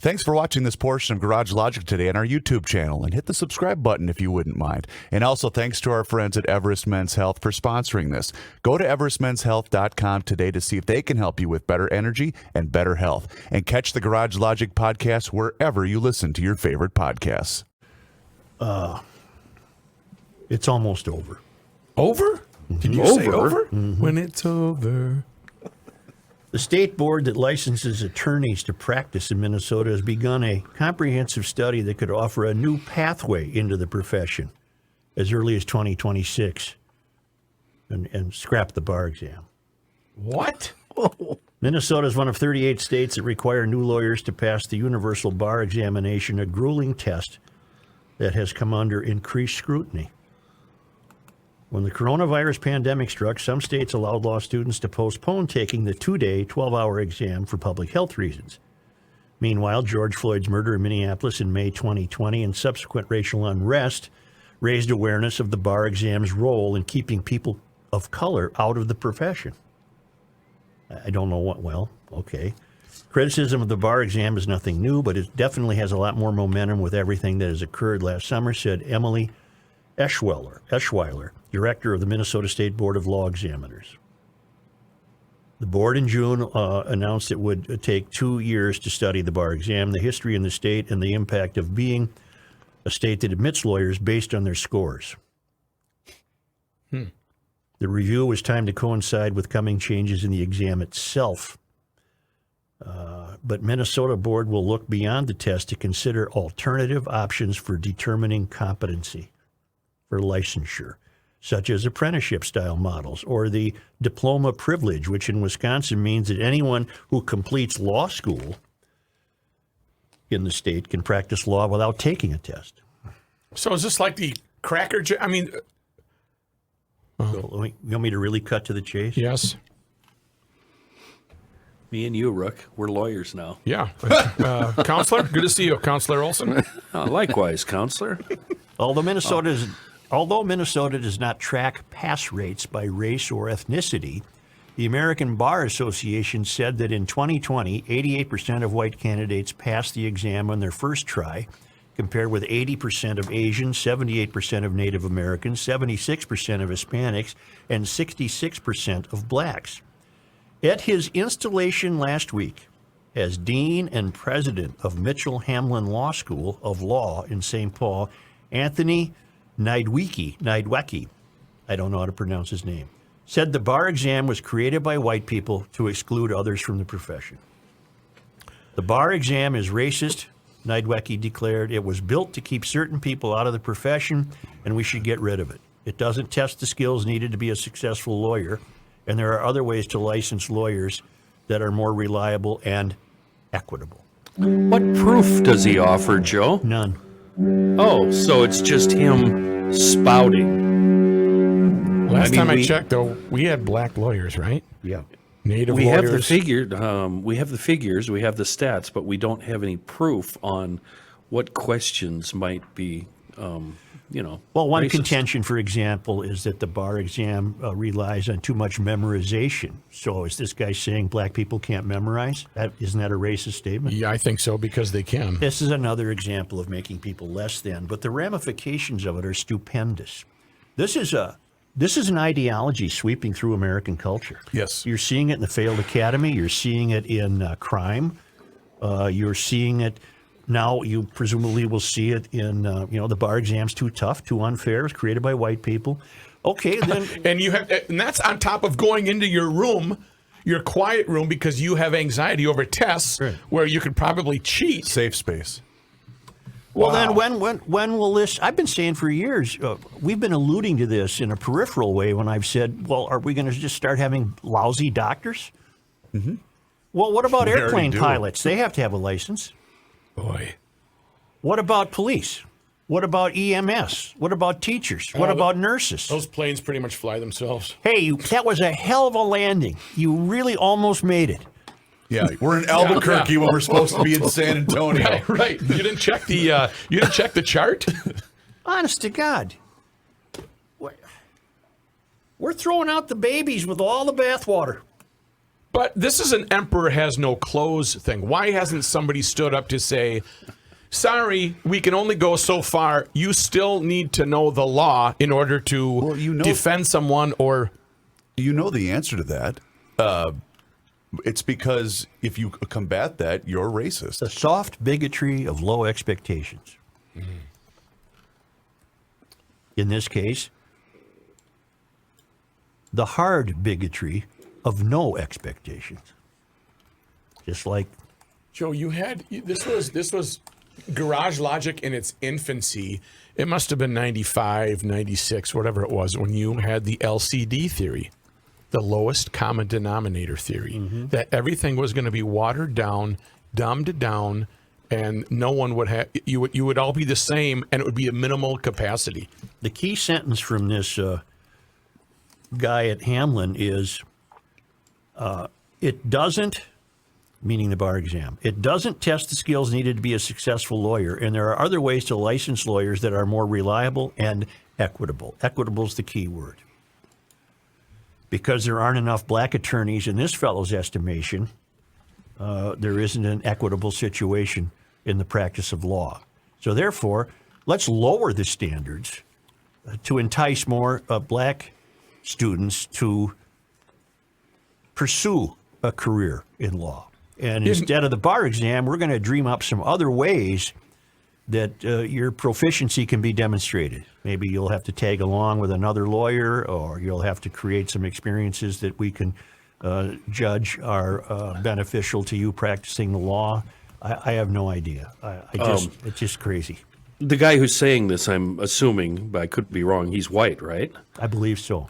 Thanks for watching this portion of Garage Logic today on our YouTube channel, and hit the subscribe button if you wouldn't mind. And also thanks to our friends at Everest Men's Health for sponsoring this. Go to everestmenshealth.com today to see if they can help you with better energy and better health. And catch the Garage Logic podcast wherever you listen to your favorite podcasts. It's almost over. Over? Did you say over? When it's over. The state board that licenses attorneys to practice in Minnesota has begun a comprehensive study that could offer a new pathway into the profession as early as 2026 and scrap the bar exam. What? Minnesota is one of 38 states that require new lawyers to pass the universal bar examination, a grueling test that has come under increased scrutiny. When the coronavirus pandemic struck, some states allowed law students to postpone taking the 2-day, 12-hour exam for public health reasons. Meanwhile, George Floyd's murder in Minneapolis in May 2020 and subsequent racial unrest raised awareness of the bar exam's role in keeping people of color out of the profession. I don't know what, well, okay. Criticism of the bar exam is nothing new, but it definitely has a lot more momentum with everything that has occurred last summer, said Emily Eschweiler, director of the Minnesota State Board of Law Examiners. The board in June announced it would take 2 years to study the bar exam, the history in the state, and the impact of being a state that admits lawyers based on their scores. The review was timed to coincide with coming changes in the exam itself. But Minnesota board will look beyond the test to consider alternative options for determining competency for licensure, such as apprenticeship-style models or the diploma privilege, which in Wisconsin means that anyone who completes law school in the state can practice law without taking a test. So is this like the cracker? I mean, So, you want me to really cut to the chase? yes. Me and you, Rook, we're lawyers now. Yeah. Counselor, good to see you, Counselor Olson. Likewise, counselor. Although Minnesota does not track pass rates by race or ethnicity, the American Bar Association said that in 2020, 88% of white candidates passed the exam on their first try, compared with 80% of Asians, 78% of Native Americans, 76% of Hispanics, and 66% of blacks. At his installation last week as Dean and President of Mitchell Hamline Law School of Law in St. Paul, Anthony Nidwecki, I don't know how to pronounce his name, said the bar exam was created by white people to exclude others from the profession. The bar exam is racist, Nidwecki declared. It was built to keep certain people out of the profession, and we should get rid of it. It doesn't test the skills needed to be a successful lawyer, and there are other ways to license lawyers that are more reliable and equitable. What proof does he offer, Joe? None. Oh, so it's just him spouting. Last time I we- checked, though, we had black lawyers, right? Yeah. Native We lawyers. have the figure. We have the figures. We have the stats, but we don't have any proof on what questions might be. Well, one racist. contention, for example, is that the bar exam relies on too much memorization. So is this guy saying black people can't memorize? Isn't that a racist statement? Yeah, I think so, because they can. This is another example of making people less than, but the ramifications of it are stupendous. This is an ideology sweeping through American culture. Yes. You're seeing it in the failed academy. You're seeing it in crime. You're seeing it now. You presumably will see it in the bar exam's too tough, too unfair. It was created by white people. Okay, then And that's on top of going into your room, your quiet room, because you have anxiety over tests, Right. where you could probably cheat. Safe space. Well, then when will this? I've been saying for years, we've been alluding to this in a peripheral way when I've said, well, are we going to just start having lousy doctors? Mm-hmm. Well, what about We already airplane do. pilots? They have to have a license. Boy. What about police? What about EMS? What about teachers? What about nurses? Those planes pretty much fly themselves. Hey, that was a hell of a landing. You really almost made it. Yeah, we're in Albuquerque when we're supposed to be in San Antonio. Right. You didn't check the chart? Honest to God. We're throwing out the babies with all the bathwater. But this is an emperor has no clothes thing. Why hasn't somebody stood up to say, sorry, we can only go so far. You still need to know the law in order to defend someone or... You know the answer to that. It's because if you combat that, you're racist. The soft bigotry of low expectations. In this case, the hard bigotry of no expectations. Just like Joe, this was Garage Logic in its infancy. It must have been 95, 96, whatever it was, when you had the LCD theory, the lowest common denominator theory, that everything was going to be watered down, dumbed down, and no one would have, you would all be the same, and it would be a minimal capacity. the key sentence from this guy at Hamline is, it doesn't, meaning the bar exam, it doesn't test the skills needed to be a successful lawyer, and there are other ways to license lawyers that are more reliable and equitable. Equitable is the key word. Because there aren't enough black attorneys in this fellow's estimation, there isn't an equitable situation in the practice of law. So therefore, let's lower the standards to entice more black students to pursue a career in law. And instead of the bar exam, we're going to dream up some other ways that your proficiency can be demonstrated. Maybe you'll have to tag along with another lawyer, or you'll have to create some experiences that we can judge are beneficial to you practicing the law. I have no idea. It's just crazy. The guy who's saying this, I'm assuming, but I could be wrong, he's white, right? I believe so.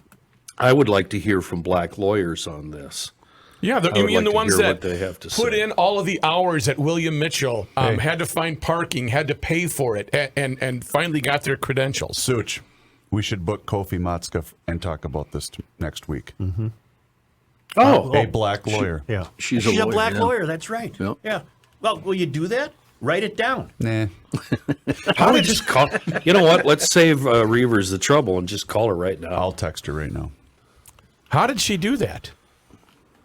I would like to hear from black lawyers on this. Yeah, I you would mean like the to ones hear that what they have to put say. in all of the hours at William Mitchell, had to find parking, had to pay for it, and finally got their credentials. Such, we should book Kofi Matska and talk about this next week. Mm-hmm. A black lawyer. Yeah. She's a a lawyer, black yeah. lawyer, that's right. Yep. Yeah. Well, will you do that? Write it down. Nah. How did just call? You know what? Let's save Reavers the trouble and just call her right now. I'll text her right now. How did she do that?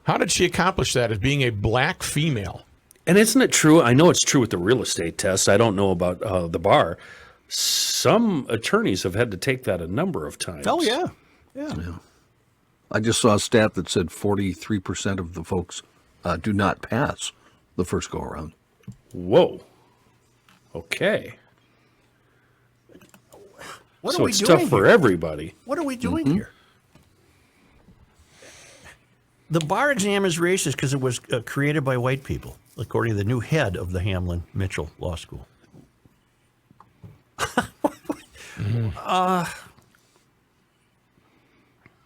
How did she accomplish that as being a black female? And isn't it true? I know it's true with the real estate test. I don't know about the bar. Some attorneys have had to take that a number of times. Oh, yeah. Yeah. I just saw a stat that said 43% of the folks do not pass the first go around. Whoa. Okay. What So are we it's doing tough for here? everybody. What are we doing here? The bar exam is racist because it was created by white people, according to the new head of the Hamline Mitchell Law School.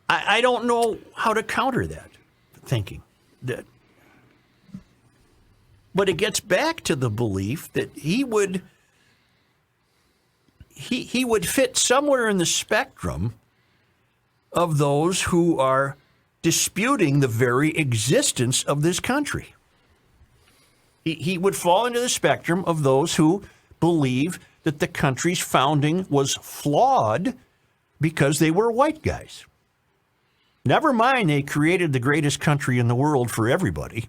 I don't know how to counter that thinking. But it gets back to the belief that he would fit somewhere in the spectrum of those who are disputing the very existence of this country. He would fall into the spectrum of those who believe that the country's founding was flawed because they were white guys. Never mind they created the greatest country in the world for everybody.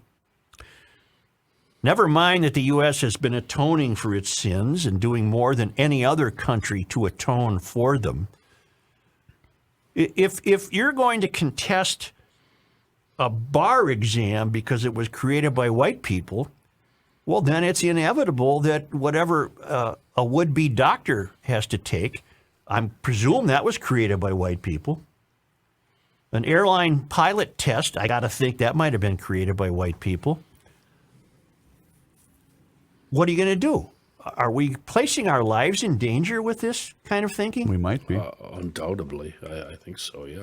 Never mind that the U.S. has been atoning for its sins and doing more than any other country to atone for them. If you're going to contest a bar exam because it was created by white people, well, then it's inevitable that whatever a would-be doctor has to take, I presume that was created by white people. An airline pilot test, I got to think that might have been created by white people. What are you going to do? Are we placing our lives in danger with this kind of thinking? We might be. Undoubtedly. I think so, yeah.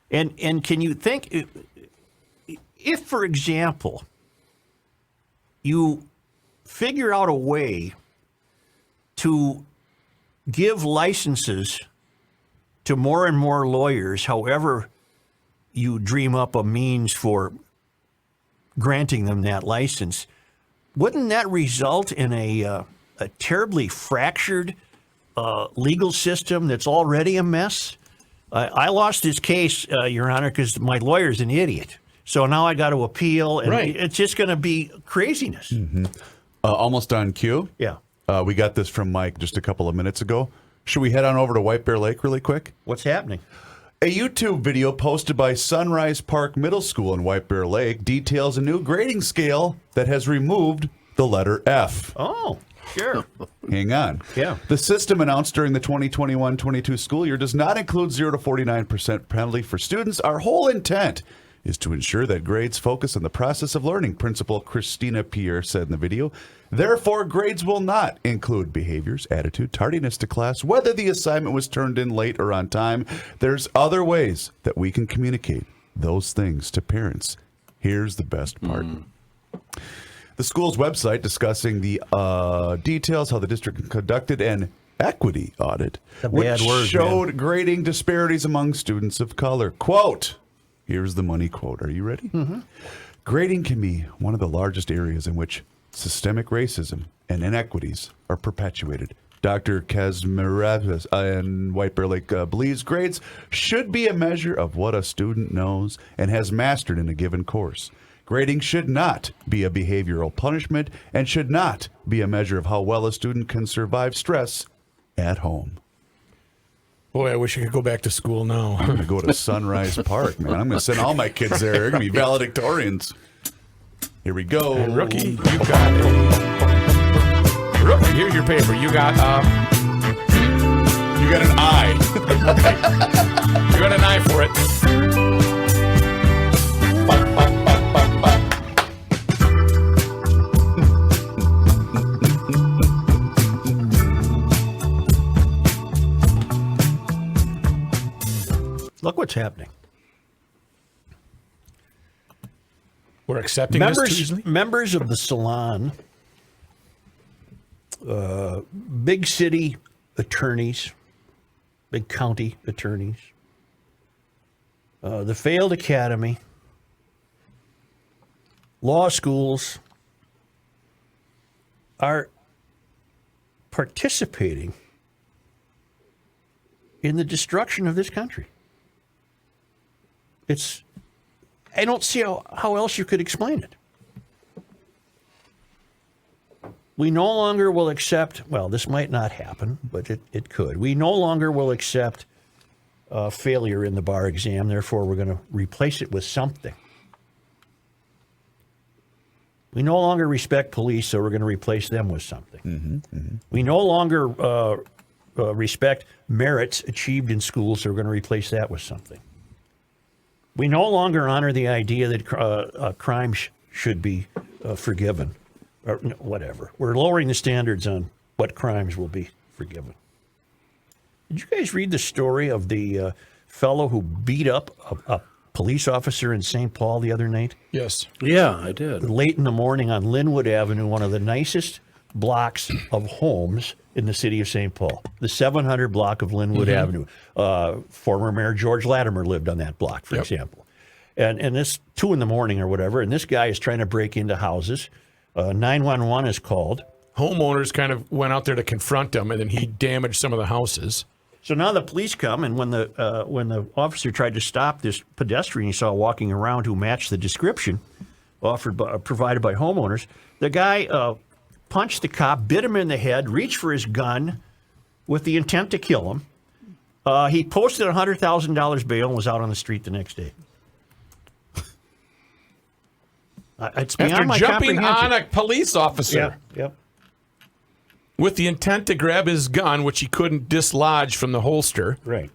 And can you think, if, for example, you figure out a way to give licenses to more and more lawyers, however you dream up a means for granting them that license, wouldn't that result in a terribly fractured legal system that's already a mess? I lost this case, Your Honor, because my lawyer's an idiot. So now I got to appeal, and Right. it's just going to be craziness. Almost on cue. Yeah. We got this from Mike just a couple of minutes ago. Should we head on over to White Bear Lake really quick? What's happening? A YouTube video posted by Sunrise Park Middle School in White Bear Lake details a new grading scale that has removed the letter F. Oh, sure. Hang on. Yeah. The system announced during the 2021-22 school year does not include 0 to 49% penalty for students. Our whole intent is to ensure that grades focus on the process of learning, Principal Christina Pierre said in the video. Therefore, grades will not include behaviors, attitude, tardiness to class, whether the assignment was turned in late or on time. There's other ways that we can communicate those things to parents. Here's the best part. The school's website discussing the details how the district conducted an equity audit, A which bad word, showed grading disparities among students of color. Quote, here's the money quote. Are you ready? Grading can be one of the largest areas in which systemic racism and inequities are perpetuated. Dr. Kazmiravis in White Bear Lake believes grades should be a measure of what a student knows and has mastered in a given course. Grading should not be a behavioral punishment and should not be a measure of how well a student can survive stress at home. Boy, I wish I could go back to school now. I'm going to go to Sunrise Park, man. I'm going to send all my kids there. They're going to be valedictorians. Here we go. And rookie, you got rookie. Here's your paper. You got You got an eye. you got an eye for it. Look what's happening. We're accepting this too easily. Members of the Salon, big city attorneys, big county attorneys, the failed academy, law schools are participating in the destruction of this country. I don't see how else you could explain it. We no longer will accept, well, this might not happen, but it could. We no longer will accept failure in the bar exam. Therefore, we're going to replace it with something. We no longer respect police, so we're going to replace them with something. We no longer respect merits achieved in schools, so we're going to replace that with something. We no longer honor the idea that crime should be forgiven, or whatever. We're lowering the standards on what crimes will be forgiven. Did you guys read the story of the fellow who beat up a police officer in St. Paul the other night? Yes. Yeah, I did. Late in the morning on Linwood Avenue, one of the nicest blocks of homes in the city of St. Paul, the 700 block of Linwood Avenue. Former Mayor George Latimer lived on that block, for example. And this 2 a.m. or whatever, and this guy is trying to break into houses. 911 is called. Homeowners kind of went out there to confront him, and then he damaged some of the houses. So now the police come, and when the officer tried to stop this pedestrian he saw walking around who matched the description provided by homeowners, the guy punched the cop, bit him in the head, reached for his gun with the intent to kill him. He posted $100,000 bail and was out on the street the next day. It's beyond After my jumping comprehension. on a police officer Yep. with the intent to grab his gun, which he couldn't dislodge from the holster. Right.